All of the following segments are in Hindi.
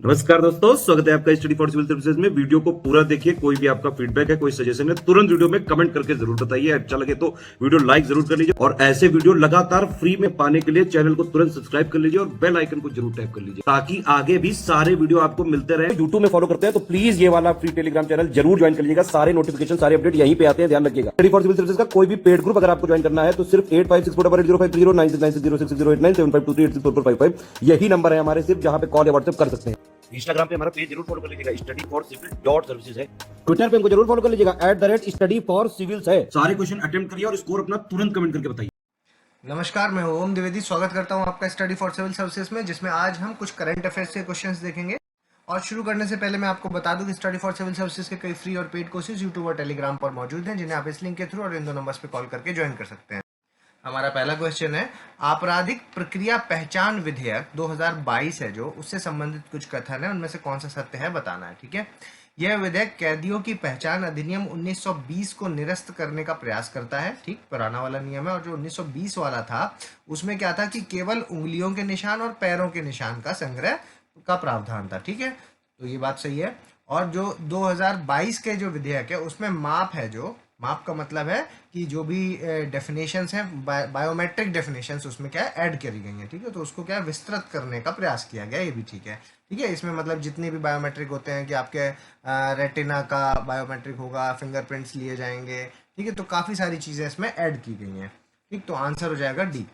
नमस्कार दोस्तों, स्वागत है आपका स्टडी फॉर सिविल सर्विसेज में। वीडियो को पूरा देखिए। कोई भी आपका फीडबैक है, कोई सजेशन है, तुरंत वीडियो में कमेंट करके जरूर बताइए। अच्छा लगे तो वीडियो लाइक जरूर कर लीजिए और ऐसे वीडियो लगातार फ्री में पाने के लिए चैनल को तुरंत सब्सक्राइब कर लीजिए और बेल आइकन को जरूर टैप कर लीजिए ताकि आगे भी सारे वीडियो आपको मिलते रहे। यूट्यूब में फॉलो करते हैं तो प्लीज ये वाला फ्री टेलीग्राम चैनल जरूर ज्वाइन कर लीजिएगा। सारे नोटिफिकेशन, सारे अपडेट यहीं पे आते हैं, ध्यान रखिएगा। स्टडी फॉर सिविल सर्विसेज का कोई भी पेड ग्रुप अगर आपको ज्वाइन करना है तो सिर्फ 856480560609752386089715238455 यही नंबर है हमारे, सिर्फ जहां पे कॉल या व्हाट्सएप कर सकते हैं। इंस्टाग्राम पे हमारा पेज जरूर फॉलो कर लीजिएगा, study for civil dot services है। ट्विटर पे हमको जरूर फॉलो कर लीजिएगा, @स्टडी फॉर सिविल्स है। सारे क्वेश्चन अटेम्प्ट करिए और स्कोर अपना तुरंत कमेंट करके बताइए। नमस्कार, मैं ओम द्विवेदी स्वागत करता हूं आपका स्टडी फॉर सिविल सर्विसेज में, जिसमें आज हम कुछ करंट अफेयर्स के क्वेश्चंस देखेंगे। और शुरू करने से पहले मैं आपको बता दूं कि स्टडी फॉर सिविल सर्विसेज के कई फ्री और पेड कोर्सेज यूट्यूब और टेलीग्राम पर मौजूद हैं, जिन्हें आप इस लिंक के थ्रू और इन दो नंबर्स पे कॉल करके ज्वाइन कर सकते हैं। हमारा पहला क्वेश्चन है, आपराधिक प्रक्रिया पहचान विधेयक 2022 है जो, उससे संबंधित कुछ कथन है, उनमें से कौन सा सत्य है बताना है। ठीक है, यह विधेयक कैदियों की पहचान अधिनियम 1920 को निरस्त करने का प्रयास करता है। ठीक, पुराना वाला नियम है, और जो 1920 वाला था उसमें क्या था कि केवल उंगलियों के निशान और पैरों के निशान का संग्रह का प्रावधान था। ठीक है, तो ये बात सही है। और जो 2022 के जो विधेयक है उसमें माप है, जो माप का मतलब है कि जो भी डेफिनेशंस हैं, बायोमेट्रिक डेफिनेशंस उसमें क्या है ऐड करी गई हैं। ठीक है, तो उसको क्या विस्तृत करने का प्रयास किया गया, ये भी ठीक है। ठीक है, इसमें मतलब जितने भी बायोमेट्रिक होते हैं कि आपके रेटिना का बायोमेट्रिक होगा, फिंगरप्रिंट्स लिए जाएंगे। ठीक है, तो काफ़ी सारी चीज़ें इसमें ऐड की गई हैं। ठीक, तो आंसर हो जाएगा डी।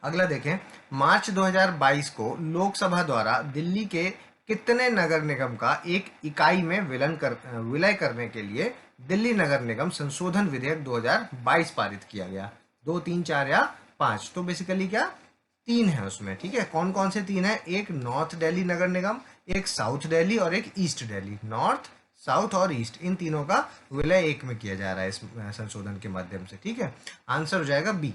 अगला देखें, मार्च 2022 को लोकसभा द्वारा दिल्ली के कितने नगर निगम का एक इकाई में विलय करने के लिए दिल्ली नगर निगम संशोधन विधेयक 2022 पारित किया गया? 2, 3, 4 या 5? तो बेसिकली क्या, 3 है उसमें। ठीक है, कौन कौन से 3 है? एक नॉर्थ दिल्ली नगर निगम, एक साउथ दिल्ली और एक ईस्ट दिल्ली। नॉर्थ, साउथ और ईस्ट, इन तीनों का विलय एक में किया जा रहा है इस संशोधन के माध्यम से। ठीक है, आंसर हो जाएगा बी।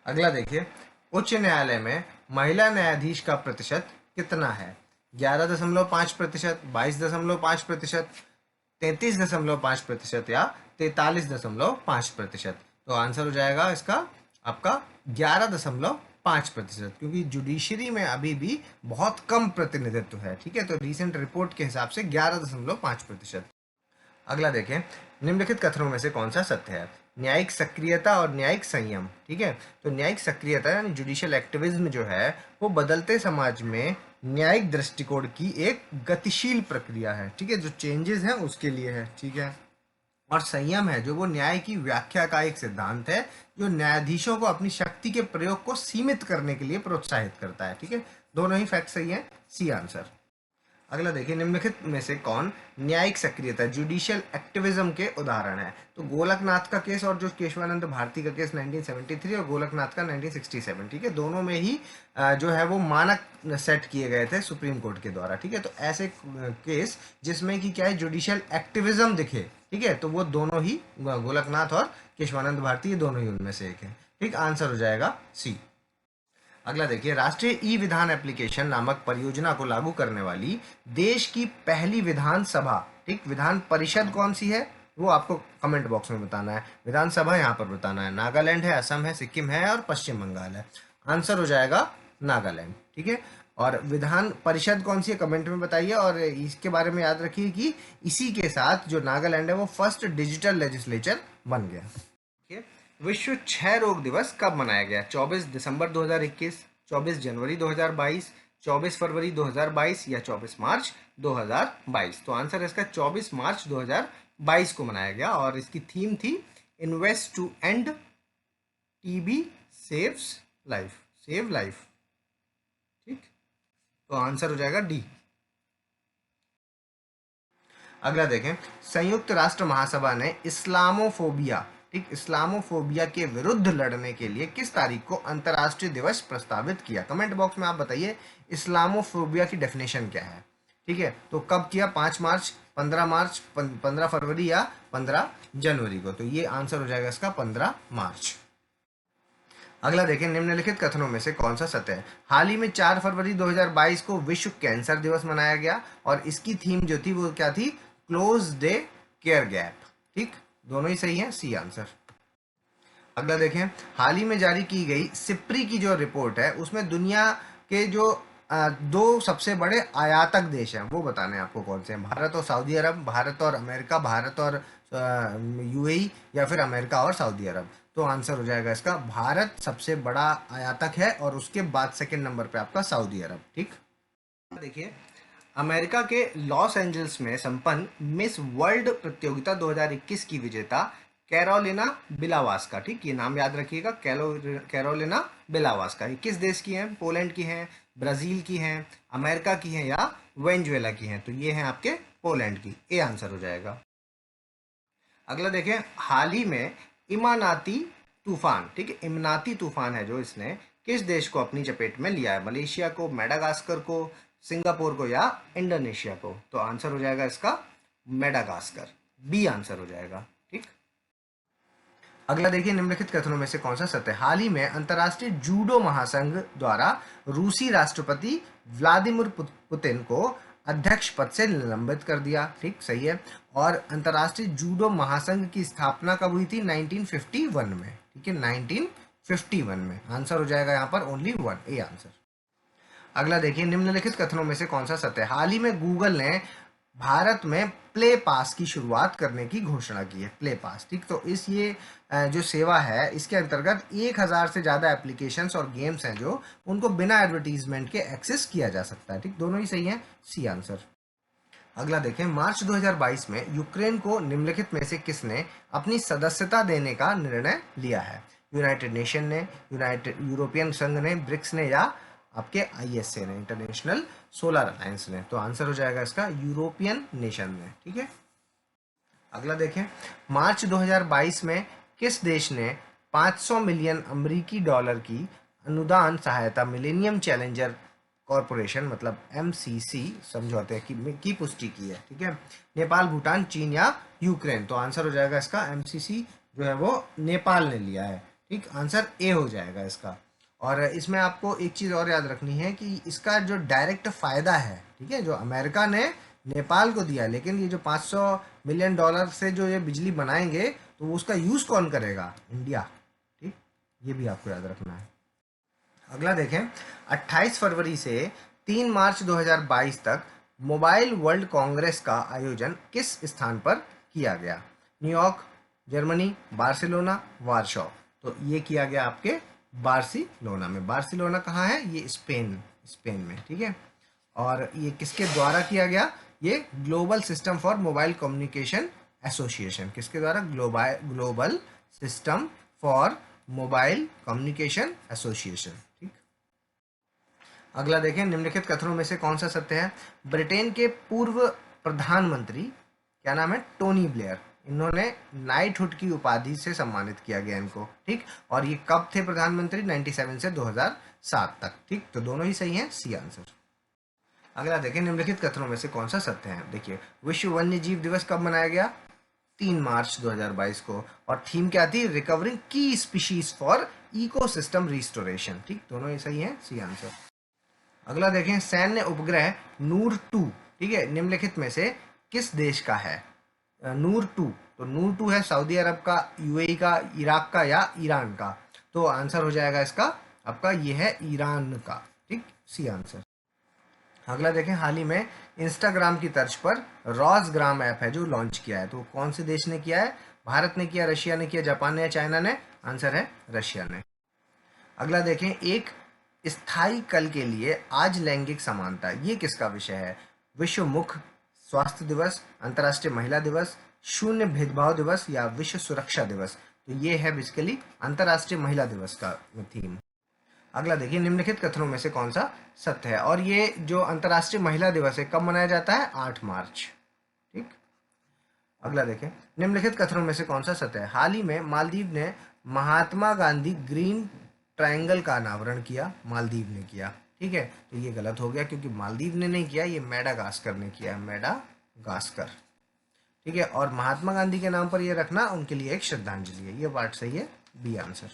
अगला देखिए, उच्च न्यायालय में महिला न्यायाधीश का प्रतिशत कितना है? 11.5%, 22.5%, 33.5% या 43.5%? तो आंसर हो जाएगा इसका आपका 11.5%, क्योंकि जुडिशरी में अभी भी बहुत कम प्रतिनिधित्व है। ठीक है, तो रीसेंट रिपोर्ट के हिसाब से 11.5%। अगला देखें, निम्नलिखित कथनों में से कौन सा सत्य है? न्यायिक सक्रियता और न्यायिक संयम। ठीक है, तो न्यायिक सक्रियता यानी जुडिशियल एक्टिविज्म जो है वो बदलते समाज में न्यायिक दृष्टिकोण की एक गतिशील प्रक्रिया है। ठीक है, जो चेंजेस हैं उसके लिए है। ठीक है, और संयम है जो वो न्याय की व्याख्या का एक सिद्धांत है जो न्यायाधीशों को अपनी शक्ति के प्रयोग को सीमित करने के लिए प्रोत्साहित करता है। ठीक है, दोनों ही फैक्ट सही है, सी आंसर। अगला देखिए, निम्नलिखित में से कौन न्यायिक सक्रियता जुडिशियल एक्टिविज्म के उदाहरण है? तो गोलकनाथ का केस और जो केशवानंद भारती का केस 1973 और गोलकनाथ का 1967। ठीक है, दोनों में ही जो है वो मानक सेट किए गए थे सुप्रीम कोर्ट के द्वारा। ठीक है, तो ऐसे केस जिसमें कि क्या है जुडिशियल एक्टिविज्म दिखे, ठीक है, तो वो दोनों ही गोलकनाथ और केशवानंद भारती, ये दोनों ही उनमें से एक है। ठीक, आंसर हो जाएगा सी। अगला देखिए, राष्ट्रीय ई विधान एप्लीकेशन नामक परियोजना को लागू करने वाली देश की पहली विधानसभा, ठीक, विधान परिषद कौन सी है वो आपको कमेंट बॉक्स में बताना है। विधानसभा यहाँ पर बताना है, नागालैंड है, असम है, सिक्किम है और पश्चिम बंगाल है। आंसर हो जाएगा नागालैंड। ठीक है, और विधान परिषद कौन सी है कमेंट में बताइए। और इसके बारे में याद रखिए कि इसी के साथ जो नागालैंड है वो फर्स्ट डिजिटल लेजिस्लेचर बन गया। ठीक है, विश्व क्षय रोग दिवस कब मनाया गया? 24 दिसंबर 2021, 24 जनवरी 2022, 24 फरवरी 2022 या 24 मार्च 2022? तो आंसर है इसका 24 मार्च 2022 को मनाया गया, और इसकी थीम थी invest to end TB saves life, save life. ठीक, तो आंसर हो जाएगा डी। अगला देखें, संयुक्त राष्ट्र महासभा ने इस्लामोफोबिया, ठीक, इस्लामोफोबिया के विरुद्ध लड़ने के लिए किस तारीख को अंतर्राष्ट्रीय दिवस प्रस्तावित किया? कमेंट बॉक्स में आप बताइए इस्लामोफोबिया की डेफिनेशन क्या है। ठीक है, तो कब किया? 5 मार्च, 15 मार्च, 15 फरवरी या 15 जनवरी को? तो ये आंसर हो जाएगा इसका 15 मार्च। अगला देखें, निम्नलिखित कथनों में से कौन सा सत्य है? हाल ही में 4 फरवरी 2022 को विश्व कैंसर दिवस मनाया गया, और इसकी थीम जो थी वो क्या थी? Close the care gap. ठीक, दोनों ही सही है, सी आंसर। अगला देखें, हाल ही में जारी की गई सिप्री की जो रिपोर्ट है उसमें दुनिया के जो दो सबसे बड़े आयातक देश हैं वो बताने हैं आपको कौन से हैं, भारत और सऊदी अरब, भारत और अमेरिका, भारत और यूएई, या फिर अमेरिका और सऊदी अरब। तो आंसर हो जाएगा इसका भारत सबसे बड़ा आयातक है और उसके बाद सेकंड नंबर पे आपका सऊदी अरब। ठीक, देखिए अमेरिका के लॉस एंजल्स में संपन्न मिस वर्ल्ड प्रतियोगिता 2021 की विजेता कैरोलिना बिलावास्का, ठीक, ये नाम याद रखिएगा, कैरोलिना बिलावास्का, ये किस देश की हैं? पोलैंड की हैं, ब्राजील की हैं, अमेरिका की हैं या वेनेजुएला की हैं? तो ये हैं आपके पोलैंड की, ए आंसर हो जाएगा। अगला देखें, हाल ही में इमानाती तूफान, ठीक है, इमनाती तूफान है जो इसने किस देश को अपनी चपेट में लिया है? मलेशिया को, मेडागास्कर को, सिंगापुर को या इंडोनेशिया को? तो आंसर हो जाएगा इसका मेडागास्कर, बी आंसर हो जाएगा। ठीक, अगला देखिए, निम्नलिखित कथनों में से कौन सा सत्य है? हाल ही में अंतर्राष्ट्रीय जूडो महासंघ द्वारा रूसी राष्ट्रपति व्लादिमीर पुतिन को अध्यक्ष पद से निलंबित कर दिया। ठीक, सही है। और अंतर्राष्ट्रीय जूडो महासंघ की स्थापना कब हुई थी? 1951 में। ठीक है, 1951 में। आंसर हो जाएगा यहाँ पर ओनली 1, ए आंसर। अगला देखिए, निम्नलिखित कथनों में से कौन सा सत्य है? हाल ही में गूगल ने भारत में प्ले पास की शुरुआत करने की घोषणा की है। प्ले पास, ठीक, तो इस ये जो सेवा है इसके अंतर्गत 1000 से ज़्यादा एप्लीकेशंस और गेम्स हैं जो उनको बिना एडवर्टीजमेंट के एक्सेस किया जा सकता है। ठीक, दोनों ही सही हैं, सी आंसर। अगला देखें, मार्च 2022 में यूक्रेन को निम्नलिखित में से किसने अपनी सदस्यता देने का निर्णय लिया है? यूनाइटेड नेशन ने, यूरोपियन संघ ने, ब्रिक्स ने या आपके आईएसए ने, इंटरनेशनल सोलर अलायंस ने? तो आंसर हो जाएगा इसका यूरोपियन नेशन ने। ठीक है, अगला देखें, मार्च 2022 में किस देश ने 500 मिलियन अमेरिकी डॉलर की अनुदान सहायता मिलेनियम चैलेंजर कॉरपोरेशन मतलब एमसीसी समझौते की पुष्टि की है? ठीक है, नेपाल, भूटान, चीन या यूक्रेन? तो आंसर हो जाएगा इसका एमसीसी जो है वो नेपाल ने लिया है। ठीक, आंसर ए हो जाएगा इसका। और इसमें आपको एक चीज़ और याद रखनी है कि इसका जो डायरेक्ट फ़ायदा है, ठीक है, जो अमेरिका ने नेपाल को दिया, लेकिन ये जो 500 मिलियन डॉलर से जो ये बिजली बनाएंगे तो उसका यूज़ कौन करेगा? इंडिया। ठीक, ये भी आपको याद रखना है। अगला देखें, 28 फरवरी से 3 मार्च 2022 तक मोबाइल वर्ल्ड कांग्रेस का आयोजन किस स्थान पर किया गया? New York, Germany, Barcelona, Warsaw? तो ये किया गया आपके बार्सिलोना में। बार्सिलोना कहाँ है? ये स्पेन में। ठीक है, और ये किसके द्वारा किया गया? ये global system for mobile communication association. किसके द्वारा? Global system for mobile communication association. ठीक, अगला देखें, निम्नलिखित कथनों में से कौन सा सत्य है? ब्रिटेन के पूर्व प्रधानमंत्री, क्या नाम है? टोनी ब्लेयर, इन्होंने नाइटहुड की उपाधि से सम्मानित किया गया इनको। ठीक, और ये कब थे प्रधानमंत्री? 97 से 2007 तक। ठीक, तो दोनों ही सही हैं, सी आंसर। अगला देखें, निम्नलिखित कथनों में से कौन सा सत्य है? देखिए, विश्व वन्य जीव दिवस कब मनाया गया? 3 मार्च 2022 को। और थीम क्या थी? रिकवरिंग की स्पीशीज फॉर इकोसिस्टम रिस्टोरेशन। ठीक, दोनों ही सही हैं, सी आंसर। अगला देखें, सैन्य उपग्रह नूर 2, ठीक है, निम्नलिखित में से किस देश का है? नूर 2, तो नूर 2 है सऊदी अरब का, यूएई का, इराक का या ईरान का? तो आंसर हो जाएगा इसका आपका ये है ईरान का। ठीक, सी आंसर। अगला देखें, हाल ही में इंस्टाग्राम की तर्ज पर रोजग्राम ऐप है जो लॉन्च किया है, तो कौन से देश ने किया है? भारत ने किया, रशिया ने किया, जापान ने या चाइना ने? आंसर है रशिया ने। अगला देखें, एक स्थायी कल के लिए आज लैंगिक समानता, ये किसका विषय है? विश्व मुख स्वास्थ्य दिवस, अंतर्राष्ट्रीय महिला दिवस, शून्य भेदभाव दिवस या विश्व सुरक्षा दिवस? तो ये है बेसिकली अंतर्राष्ट्रीय महिला दिवस का थीम। अगला देखिए, निम्नलिखित कथनों में से कौन सा सत्य है? और ये जो अंतर्राष्ट्रीय महिला दिवस है कब मनाया जाता है? 8 मार्च। ठीक, अगला देखें, निम्नलिखित कथनों में से कौन सा सत्य है? हाल ही में मालदीव ने महात्मा गांधी ग्रीन ट्रायंगल का अनावरण किया, मालदीव ने किया। ठीक है, तो ये गलत हो गया क्योंकि मालदीव ने नहीं किया, ये मेडागास्कर ने किया, मेडागास्कर। ठीक है, और महात्मा गांधी के नाम पर ये रखना उनके लिए एक श्रद्धांजलि है, ये बात सही है, बी आंसर।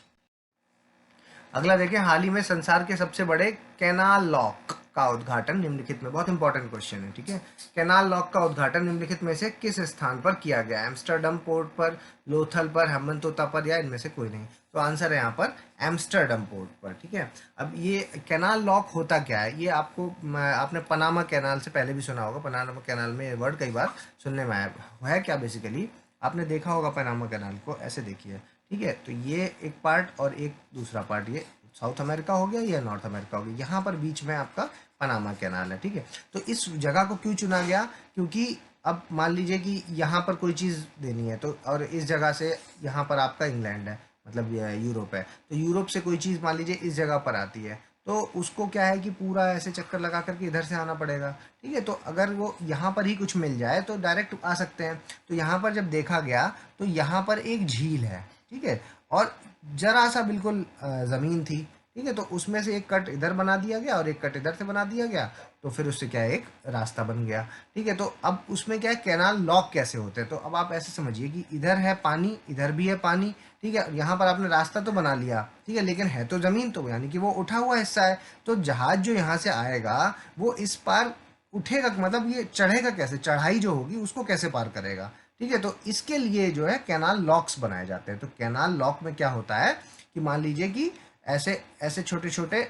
अगला देखें, हाल ही में संसार के सबसे बड़े कैनाल लॉक का उद्घाटन निम्नलिखित में, बहुत इंपॉर्टेंट क्वेश्चन है, ठीक है, कैनाल लॉक का उद्घाटन निम्नलिखित में से किस स्थान पर किया गया? एम्स्टर्डम पोर्ट पर, लोथल पर, हम्बनतोता पर, या इनमें से कोई नहीं? तो आंसर है यहाँ पर एम्स्टर्डम पोर्ट पर, ठीक है। अब ये कैनाल लॉक होता क्या है, ये आपने पनामा कैनाल से पहले भी सुना होगा, पनामा कैनाल में ये वर्ड कई बार सुनने में आया है। क्या बेसिकली आपने देखा होगा पनामा कैनाल को, ऐसे देखिए, ठीक है। तो ये एक पार्ट और एक दूसरा पार्ट, ये साउथ अमेरिका हो गया, ये नॉर्थ अमेरिका हो गया, यहाँ पर बीच में आपका पनामा कैनाल है, ठीक है। तो इस जगह को क्यों चुना गया? क्योंकि अब मान लीजिए कि यहाँ पर कोई चीज़ देनी है, तो और इस जगह से यहाँ पर आपका इंग्लैंड है, मतलब ये यूरोप है, तो यूरोप से कोई चीज़ मान लीजिए इस जगह पर आती है, तो उसको क्या है कि पूरा ऐसे चक्कर लगा करके इधर से आना पड़ेगा, ठीक है। तो अगर वो यहाँ पर ही कुछ मिल जाए तो डायरेक्ट आ सकते हैं। तो यहाँ पर जब देखा गया तो यहाँ पर एक झील है, ठीक है, और जरा सा बिल्कुल ज़मीन थी, ठीक है। तो उसमें से एक कट इधर बना दिया गया और एक कट इधर से बना दिया गया, तो फिर उससे क्या है, एक रास्ता बन गया, ठीक है। तो अब उसमें क्या है, कैनाल लॉक कैसे होते हैं? तो अब आप ऐसे समझिए कि इधर है पानी, इधर भी है पानी, ठीक है। यहाँ पर आपने रास्ता तो बना लिया, ठीक है, लेकिन है तो ज़मीन, तो यानी कि वो उठा हुआ हिस्सा है। तो जहाज जो यहाँ से आएगा वो इस पार उठेगा, मतलब ये चढ़ेगा कैसे, चढ़ाई जो होगी उसको कैसे पार करेगा, ठीक है। तो इसके लिए जो है कैनाल लॉक्स बनाए जाते हैं। तो कैनाल लॉक में क्या होता है कि मान लीजिए कि ऐसे ऐसे छोटे छोटे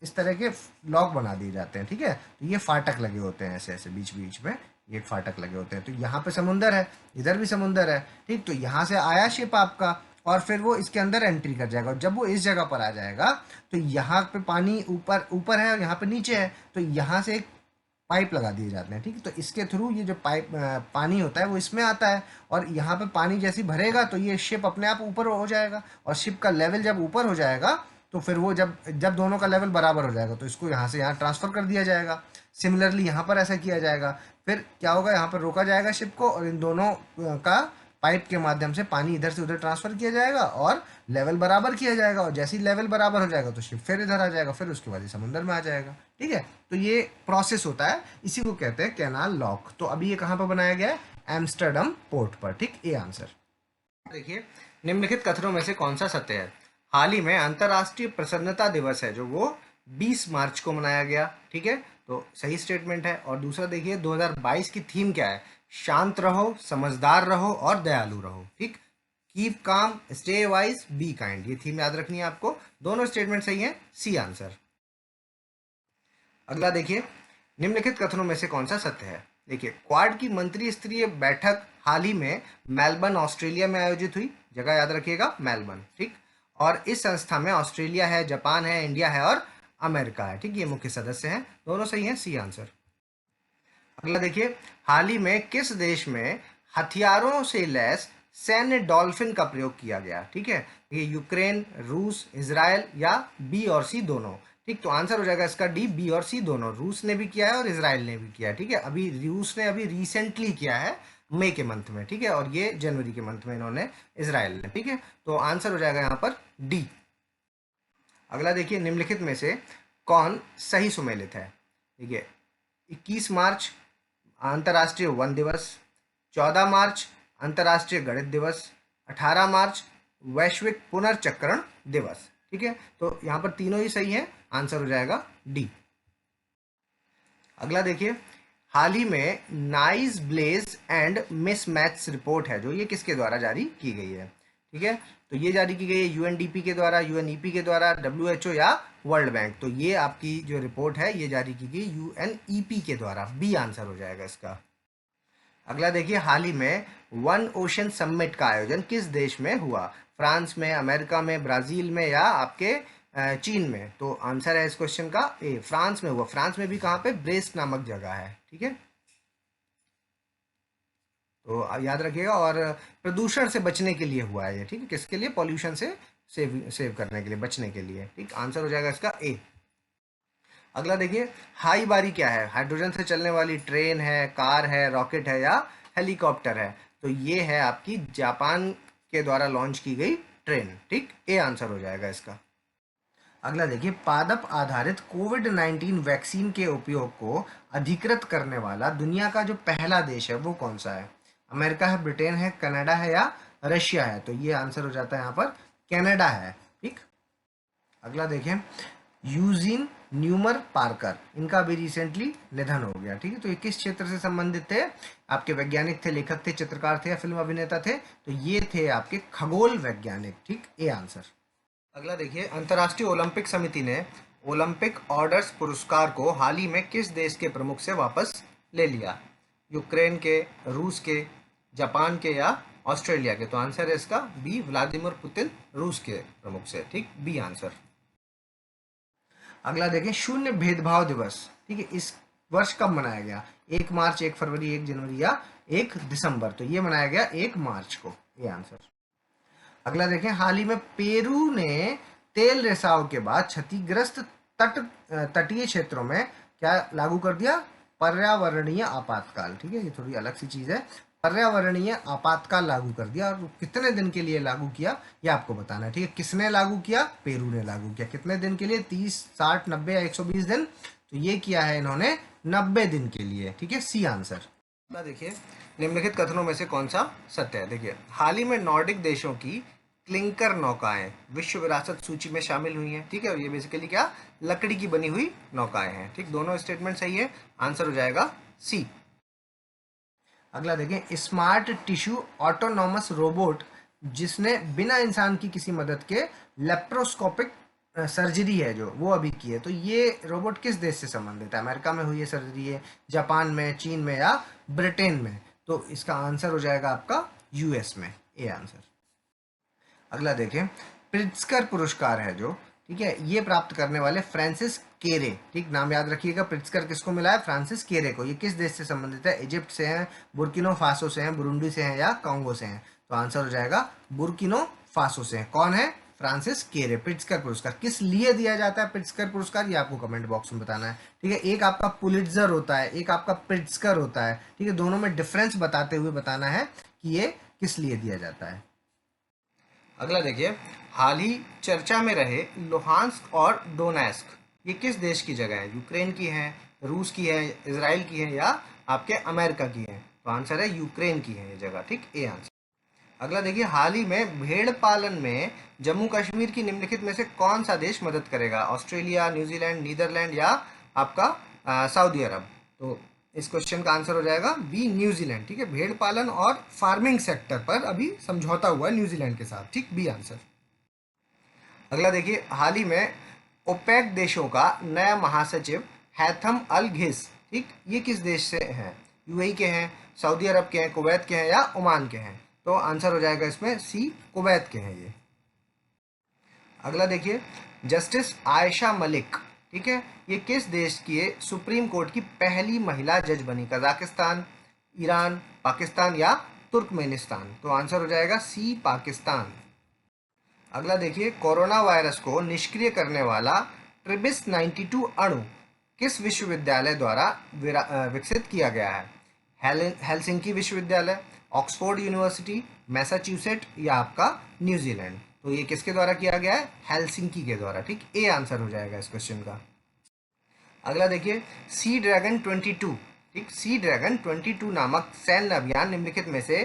इस तरह के लॉक बना दिए जाते हैं, ठीक है। तो ये फाटक लगे होते हैं, ऐसे ऐसे बीच बीच में ये फाटक लगे होते हैं। तो यहाँ पे समुंदर है, इधर भी समुंदर है, ठीक। तो यहाँ से आया शिप आपका और फिर वो इसके अंदर एंट्री कर जाएगा, और जब वो इस जगह पर आ जाएगा तो यहाँ पे पानी ऊपर ऊपर है और यहाँ पे नीचे है, तो यहाँ से एक पाइप लगा दिए जाते हैं, ठीक है। तो इसके थ्रू ये जो पानी होता है वो इसमें आता है, और यहाँ पे पानी जैसे ही भरेगा तो ये शिप अपने आप ऊपर हो जाएगा, और शिप का लेवल जब ऊपर हो जाएगा तो फिर वो जब जब दोनों का लेवल बराबर हो जाएगा तो इसको यहाँ से यहाँ ट्रांसफ़र कर दिया जाएगा। सिमिलरली यहाँ पर ऐसा किया जाएगा। फिर क्या होगा, यहाँ पर रोका जाएगा शिप को, और इन दोनों का पाइप के माध्यम से पानी इधर से उधर ट्रांसफ़र किया जाएगा और लेवल बराबर किया जाएगा, और जैसे ही लेवल बराबर हो जाएगा तो शिप फिर इधर आ जाएगा, फिर उसके बाद ये समुंदर में आ जाएगा, ठीक है। तो ये प्रोसेस होता है, इसी को कहते हैं कैनाल लॉक। तो अभी ये कहाँ पर बनाया गया है? एम्स्टर्डम पोर्ट पर, ठीक। A answer. देखिए, निम्नलिखित कथनों में से कौन सा सत्य है? हाल ही में अंतर्राष्ट्रीय प्रसन्नता दिवस है जो वो 20 मार्च को मनाया गया, ठीक है, तो सही स्टेटमेंट है। और दूसरा देखिए, 2022 की थीम क्या है? शांत रहो, समझदार रहो और दयालु रहो, ठीक। Keep calm, stay wise, be kind, ये थीम याद रखनी है आपको। दोनों स्टेटमेंट सही है, सी आंसर। अगला देखिए, निम्नलिखित कथनों में से कौन सा सत्य है? देखिए, क्वाड की मंत्री स्तरीय बैठक हाल ही में मेलबर्न ऑस्ट्रेलिया में आयोजित हुई, जगह याद रखिएगा मेलबर्न, ठीक। और इस संस्था में ऑस्ट्रेलिया है, जापान है, इंडिया है और अमेरिका है, ठीक। ये मुख्य सदस्य हैं, दोनों सही हैं, सी आंसर। अगला देखिए, हाल ही में किस देश में हथियारों से लैस सैन्य डॉल्फिन का प्रयोग किया गया, ठीक है। ये यूक्रेन, रूस, इजराइल या बी और सी दोनों, ठीक। तो आंसर हो जाएगा इसका डी, बी और सी दोनों। रूस ने भी किया है और इजराइल ने भी किया है, ठीक है। अभी रूस ने अभी रिसेंटली किया है, मई के मंथ में, ठीक है, और ये जनवरी के मंथ में इन्होंने, इजराइल ने, ठीक है। तो आंसर हो जाएगा यहाँ पर डी। अगला देखिए, निम्नलिखित में से कौन सही सुमेलित है? देखिए, 21 मार्च अंतर्राष्ट्रीय वन दिवस, 14 मार्च अंतर्राष्ट्रीय गणित दिवस, 18 मार्च वैश्विक पुनर्चक्रण दिवस, ठीक है। तो यहाँ पर तीनों ही सही है, आंसर हो जाएगा डी। अगला देखिए, हाल ही में nice blaze and mismatch report है जो ये किसके द्वारा जारी की गई है, ठीक है। तो ये जारी की गई है यूएनडीपी के द्वारा, यूएनईपी के द्वारा, डब्ल्यूएचओ या वर्ल्ड बैंक। तो ये आपकी जो रिपोर्ट है ये जारी की गई यूएनईपी के द्वारा, बी आंसर हो जाएगा इसका। अगला देखिए, हाल ही में वन ओशन समिट का आयोजन किस देश में हुआ? फ्रांस में, अमेरिका में, ब्राजील में या आपके चीन में? तो आंसर है इस क्वेश्चन का ए, फ्रांस में हुआ। फ्रांस में भी कहाँ पे? ब्रेस्ट नामक जगह है, ठीक है। तो याद रखिएगा, और प्रदूषण से बचने के लिए हुआ है ये, ठीक है। किसके लिए? पॉल्यूशन से सेव करने के लिए, बचने के लिए, ठीक। आंसर हो जाएगा इसका ए। अगला देखिए, हाई बारी क्या है? हाइड्रोजन से चलने वाली ट्रेन है, कार है, रॉकेट है या हेलीकॉप्टर है? तो ये है आपकी जापान के द्वारा लॉन्च की गई ट्रेन, ठीक। ए आंसर हो जाएगा इसका। अगला देखिए, पादप आधारित कोविड-19 वैक्सीन के उपयोग को अधिकृत करने वाला दुनिया का जो पहला देश है वो कौन सा है? अमेरिका है, ब्रिटेन है, कनाडा है या रशिया है? तो ये आंसर हो जाता है यहाँ पर कनाडा है, ठीक। अगला देखें, यूजीन न्यूमर पार्कर, इनका भी रिसेंटली निधन हो गया। ठीक है, तो ये किस क्षेत्र से संबंधित थे? आपके वैज्ञानिक थे, लेखक थे, चित्रकार थे या फिल्म अभिनेता थे? तो ये थे आपके खगोल वैज्ञानिक। ठीक, ए आंसर। अगला देखिए, अंतर्राष्ट्रीय ओलंपिक समिति ने ओलंपिक ऑर्डर्स पुरस्कार को हाल ही में किस देश के प्रमुख से वापस ले लिया? यूक्रेन के, रूस के, जापान के या ऑस्ट्रेलिया के? तो आंसर है इसका बी, व्लादिमीर पुतिन, रूस के प्रमुख से। ठीक, बी आंसर। अगला देखें, शून्य भेदभाव दिवस, ठीक है, इस वर्ष कब मनाया गया? 1 मार्च, 1 फरवरी, 1 जनवरी या 1 दिसंबर? तो ये मनाया गया 1 मार्च को, ये आंसर। अगला देखें, हाल ही में पेरू ने तेल रिसाव के बाद क्षतिग्रस्त तटीय क्षेत्रों में क्या लागू कर दिया? पर्यावरणीय आपातकाल। ठीक है, ये थोड़ी अलग सी चीज है। पर्यावरणीय आपातकाल लागू कर दिया, और कितने दिन के लिए लागू किया ये आपको बताना है। ठीक है, किसने लागू किया? पेरू ने लागू किया। कितने दिन के लिए? 30, 60, 90 या 120 दिन? तो ये किया है इन्होंने 90 दिन के लिए। ठीक है, सी आंसर। देखिए, निम्नलिखित कथनों में से कौन सा सत्य है? देखिए, हाल ही में नॉर्डिक देशों की क्लिंकर नौकाएं विश्व विरासत सूची में शामिल हुई हैं। ठीक है, ये बेसिकली क्या? लकड़ी की बनी हुई नौकाएं हैं। ठीक, दोनों स्टेटमेंट सही है, आंसर हो जाएगा सी। अगला देखें, स्मार्ट टिश्यू ऑटोनॉमस रोबोट जिसने बिना इंसान की किसी मदद के लेप्रोस्कोपिक सर्जरी है जो वो अभी की है, तो ये रोबोट किस देश से संबंधित है? अमेरिका में हुई है सर्जरी है, जापान में, चीन में या ब्रिटेन में? तो इसका आंसर हो जाएगा आपका यूएस में, ए आंसर। अगला देखें, प्रिट्जकर पुरस्कार है जो, ठीक है, ये प्राप्त करने वाले फ्रांसिस केरे, ठीक, नाम याद रखिएगा, प्रिट्जकर किसको मिला है? फ्रांसिस केरे को। ये किस देश से संबंधित है? इजिप्ट से हैं, बुर्किनो फासो से हैं, बुरुंडी से हैं या कांगो से हैं? तो आंसर हो जाएगा बुर्किनो फासो से हैं। कौन है? फ्रांसिस केरे। प्रिट्जकर पुरस्कार किस लिए दिया जाता है? प्रिट्जकर पुरस्कार ये आपको कमेंट बॉक्स में बताना है। ठीक है, एक आपका पुलिट्जर होता है, एक आपका प्रिट्जकर होता है। ठीक है, दोनों में डिफरेंस बताते हुए बताना है कि ये किस लिए दिया जाता है। अगला देखिए, हाल ही चर्चा में रहे लुहांस्क और डोनेस्क, ये किस देश की जगह है? यूक्रेन की है, रूस की है, इजराइल की है या आपके अमेरिका की है? तो आंसर है यूक्रेन की है ये जगह। ठीक, ए आंसर। अगला देखिए, हाल ही में भेड़ पालन में जम्मू कश्मीर की निम्नलिखित में से कौन सा देश मदद करेगा? ऑस्ट्रेलिया, न्यूजीलैंड, नीदरलैंड या आपका सऊदी अरब? तो इस क्वेश्चन का आंसर हो जाएगा बी, न्यूजीलैंड। ठीक है, भेड़ पालन और फार्मिंग सेक्टर पर अभी समझौता हुआ है न्यूजीलैंड के साथ। ठीक, बी आंसर। अगला देखिए, हाल ही में ओपेक देशों का नया महासचिव हैथम अल घिस, ठीक, ये किस देश से हैं? यूएई के हैं, सऊदी अरब के हैं, कुवैत के हैं या ओमान के हैं? तो आंसर हो जाएगा इसमें सी, कुवैत के हैं ये। अगला देखिए, जस्टिस आयशा मलिक, ठीक है, ये किस देश की सुप्रीम कोर्ट की पहली महिला जज बनी? कजाकिस्तान, ईरान, पाकिस्तान या तुर्कमेनिस्तान? तो आंसर हो जाएगा सी, पाकिस्तान। अगला देखिए, कोरोना वायरस को निष्क्रिय करने वाला ट्रिबिस 92 अणु किस विश्वविद्यालय द्वारा विकसित किया गया है? हेलसिंकी विश्वविद्यालय, ऑक्सफोर्ड यूनिवर्सिटी, मैसाचुसेट या आपका न्यूजीलैंड? तो ये किसके द्वारा किया गया है? हेलसिंकी के द्वारा। ठीक, ए आंसर हो जाएगा इस क्वेश्चन का। अगला देखिए, सी ड्रैगन 22, ठीक, सी ड्रैगन 22 नामक सैन्य अभियान निम्नलिखित में से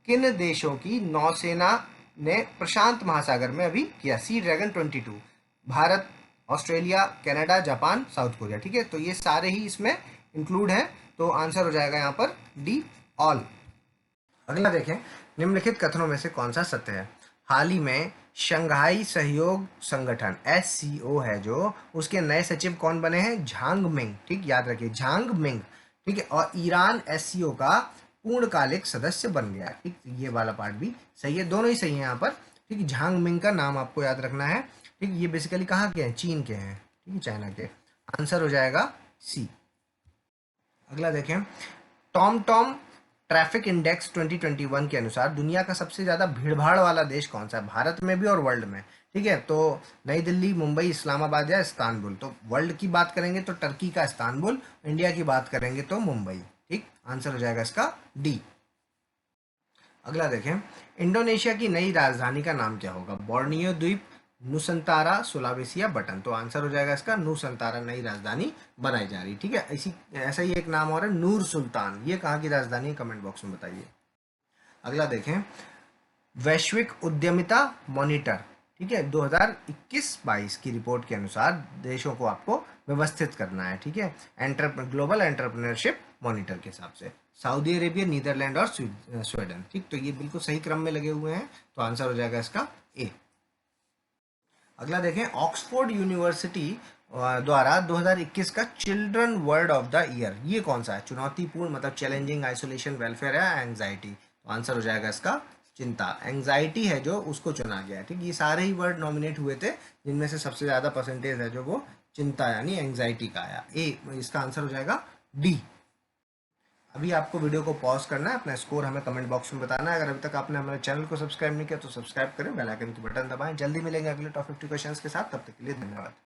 किन देशों की नौसेना ने प्रशांत महासागर में अभी किया? Sea dragon 22, Bharat, Australia, Canada, Japan, South Korea. ठीक है, तो ये सारे ही इसमें इंक्लूड हैं, तो आंसर हो जाएगा यहाँ पर डी, ऑल। अगला देखें, निम्नलिखित कथनों में से कौन सा सत्य है? हाल ही में शंघाई सहयोग संगठन SCO है जो, उसके नए सचिव कौन बने हैं? झांग मिंग। ठीक, याद रखिए, झांग मिंग। ठीक है, और ईरान SCO का पूर्णकालिक सदस्य बन गया। ठीक, ये वाला पार्ट भी सही है, दोनों ही सही है यहाँ पर। ठीक, झांग मिंग का नाम आपको याद रखना है। ठीक, ये बेसिकली कहाँ के हैं? चीन के हैं। ठीक है, चाइना के। आंसर हो जाएगा सी। अगला देखें, टॉम टॉम ट्रैफिक इंडेक्स 2021 के अनुसार दुनिया का सबसे ज्यादा भीड़भाड़ वाला देश कौन सा है? भारत में भी और वर्ल्ड में। ठीक है, तो नई दिल्ली, मुंबई, इस्लामाबाद या इस्तांबुल? तो वर्ल्ड की बात करेंगे तो टर्की का इस्तांबुल, इंडिया की बात करेंगे तो मुंबई। ठीक, आंसर हो जाएगा इसका डी। अगला देखें, इंडोनेशिया की नई राजधानी का नाम क्या होगा? बोर्नियो द्वीप, नुसंतारा, सुलावेसी या बटन? तो आंसर हो जाएगा इसका नुसंतारा, नई राजधानी बनाई जा रही। ठीक है, ऐसा ही एक नाम और है नूर सुल्तान, ये कहाँ की राजधानी है? कमेंट बॉक्स में बताइए। अगला देखें, वैश्विक उद्यमिता मॉनिटर, ठीक है, 2021-22 की रिपोर्ट के अनुसार देशों को आपको व्यवस्थित करना है, ठीक है, ग्लोबल एंटरप्रेन्योरशिप मॉनिटर के हिसाब से। सऊदी अरेबिया, नीदरलैंड और स्वीडन, ठीक, तो ये बिल्कुल सही क्रम में लगे हुए हैं, तो आंसर हो जाएगा इसका ए। अगला देखें, ऑक्सफोर्ड यूनिवर्सिटी द्वारा 2021 का children word of the year, ये कौन सा है? चुनौतीपूर्ण मतलब चैलेंजिंग, आइसोलेशन, वेलफेयर या एंग्जाइटी, तो आंसर हो जाएगा इसका चिंता। एंग्जाइटी है जो उसको चुना गया है, ठीक, ये सारे ही वर्ड नॉमिनेट हुए थे जिनमें से सबसे ज़्यादा परसेंटेज है जो वो चिंता यानी एंग्जाइटी का आया, ए, इसका आंसर हो जाएगा डी। अभी आपको वीडियो को पॉज करना है, अपना स्कोर हमें कमेंट बॉक्स में बताना है। अगर अभी तक आपने हमारे चैनल को सब्सक्राइब नहीं किया तो सब्सक्राइब करें, बेल आइकन की बटन दबाएं। जल्दी मिलेंगे अगले टॉप 50 क्वेश्चंस के साथ, तब तक के लिए धन्यवाद।